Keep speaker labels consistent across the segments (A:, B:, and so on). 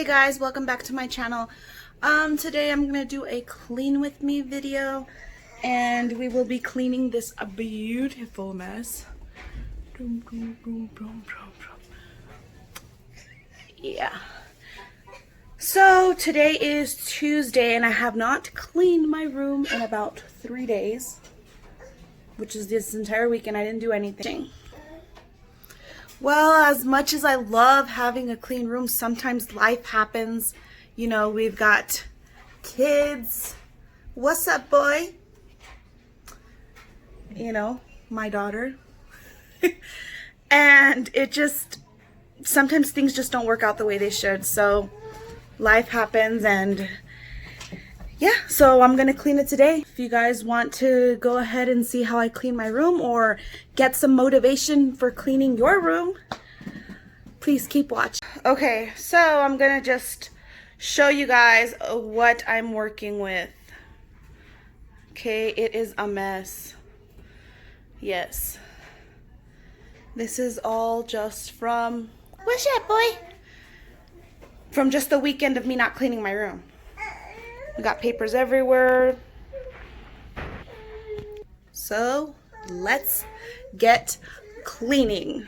A: Hey guys, welcome back to my channel. Today I'm gonna do a clean with me video, and we will be cleaning this beautiful mess. Yeah. So today is Tuesday, and I have not cleaned my room in about 3 days, which is this entire weekend. I didn't do anything. Well, as much as I love having a clean room, sometimes life happens. You know, we've got kids. What's up, boy? You know, my daughter. And it just, sometimes things just don't work out the way they should. So life happens, and yeah, so I'm gonna clean it today. If you guys want to go ahead and see how I clean my room or get some motivation for cleaning your room, please keep watching. Okay, so I'm gonna just show you guys what I'm working with. Okay, it is a mess. Yes. This is all just from, what's up, boy? From just the weekend of me not cleaning my room. We got papers everywhere. So let's get cleaning.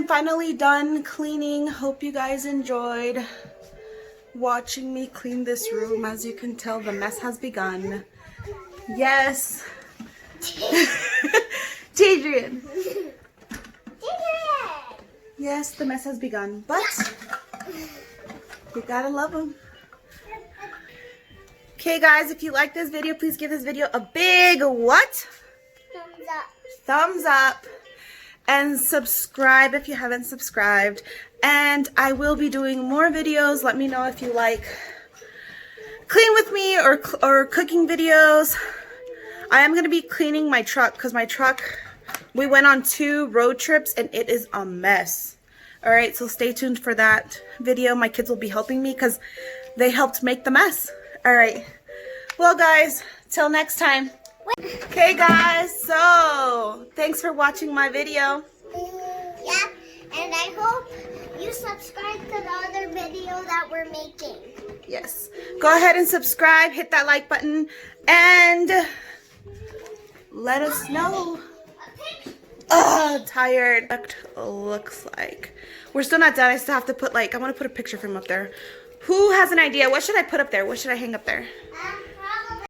A: I'm finally done cleaning. Hope you guys enjoyed watching me clean this room. As you can tell, the mess has begun. Yes. Adrian. Yes, the mess has begun, but you gotta love them. Okay, guys, if you like this video, please give this video a big what?
B: Thumbs up.
A: Thumbs up. And subscribe if you haven't subscribed. And I will be doing more videos. Let me know if you like clean with me or cooking videos. I am going to be cleaning my truck because my truck, we went on 2 road trips and it is a mess. Alright, so stay tuned for that video. My kids will be helping me because they helped make the mess. Alright, well guys, till next time. Okay guys, so thanks for watching my video.
B: Yeah, and I hope you subscribe to the other video that we're making.
A: Yes, go ahead and subscribe, hit that like button, and let us know. Tired. Looks like we're still not done. I still have to put, like, I want to put a picture of him up there. Who has an idea? What should I put up there? What should I hang up there?